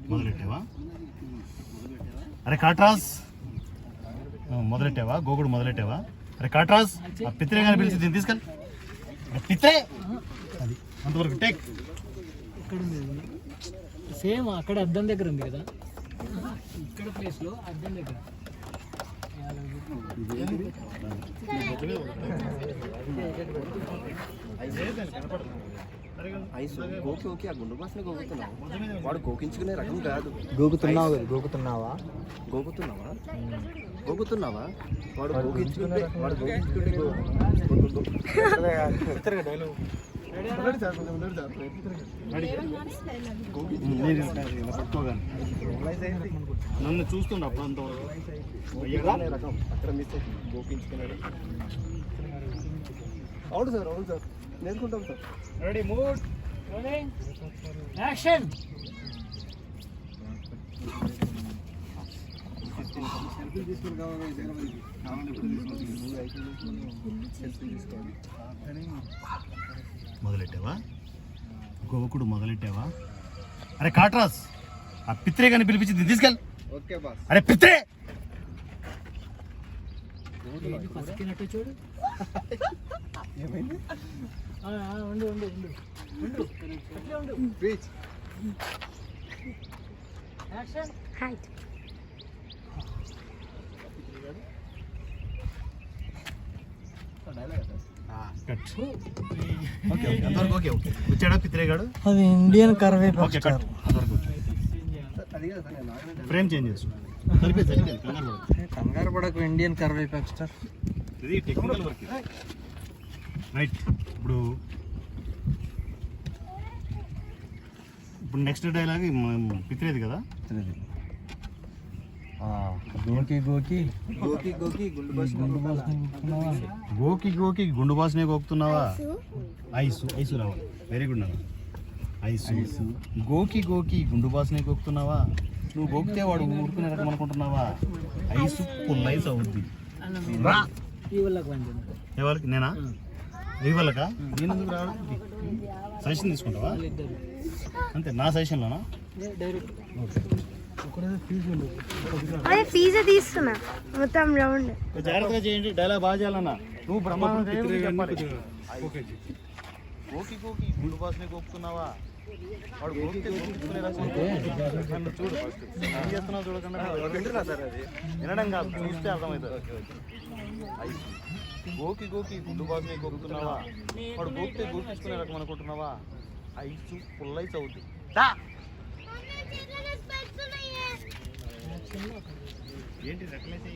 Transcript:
మొదలెట్టావా? అరే కాట్రాజ్ మొదలెట్టావా? గోకుడు మొదలెట్టావా? అరే కాట్రాజ్ ఆ పిత్రే కానీ పిలిచి దీన్ని తీసుకెళ్ళి పిత్రే అది అంతవరకు టేక్. ఇక్కడ ఉంది సేమ్ అక్కడ అద్దం దగ్గర ఉంది కదా, ఇక్కడ ప్లేస్లో అద్దం దగ్గర. గోకి ఆ గుండు బాస్ని గోకుతున్నావు, వాడు గోకించుకునే రకం కాదు. గోకుతున్నావా వాడు గోకించుకుంటే నన్ను చూస్తుండ అప్పుడు అంత రకం అక్కడ మిస్ గోకించుకునే రకం. అవును సార్ నేర్చుకుంటాం సార్. Ready mood action. మొదలెట్టావా? గోకుడు మొదలెట్టావా? అరే కాట్రాజ్ ఆ పిత్రే కానీ పిలిపించి దీన్ని తీసుకెళ్ళి. Okay boss. అరే పిత్రే పసికినట్టు చూడు. ఏమైంది? ఉండు ఉండు ఉండు ఉండు అట్లే ఉండు. Beach action. హైట్ వచ్చాడా పిత్రేగాడు? అది ఇండియన్ కర్వే. ఫ్రేమ్ చేంజ్ చేసు. కంగారు పడకు, ఇండియన్ కర్వే ఎక్స్ట్రా. ఇది టెక్నికల్ వర్క్ రైట్. ఇప్పుడు నెక్స్ట్ డైలాగ్ పిత్రేది కదా. గోకి గోకి గోకి గోకి గుండు బాస్ గోకి గోకి గుండు బాస్నే గోకుతున్నావా? ఐసు రావాలి. వెరీ గుడ్ నాన్న. ఐసు గోకి గోకి గుండు బాస్నే గోకుతున్నావా? నువ్వు గోకితే వాడు ఊరుకునే రకం అనుకుంటున్నావా? ఐసు ఫుల్ ఐస్ అవుద్ది. ఎవరికి? నేనా? ఈ వాళ్ళకా? నేను ఎందుకు రావడం? సజెషన్ తీసుకుంటావా? అంతే నా సజెషన్లోనా? అదే ఫీజు తీస్తున్నా మొత్తం రౌండ్. జాగ్రత్తగా చేయండి. డైలాగ్ బాగా చేయాలన్నా. నువ్వు బ్రహ్మాండం గోకి గోకి గుండు బాస్నే గోకుతున్నావా? వాడు గోకితే గోకించుకునే రకం. నన్ను చూడు ఫస్ట్ ఏం చేస్తున్నావు చూడకుండా. వినడం కాదు, చూస్తే అర్థమవుతుంది. గోకి గోకి గుండు బాస్నే గోకుతున్నావా? వాడు గోకితే గోకించుకునే రకం అనుకుంటున్నావా? ఐసు ఫుల్ ఐస్ అవుద్ది. ఏంటి రెక్కలేసి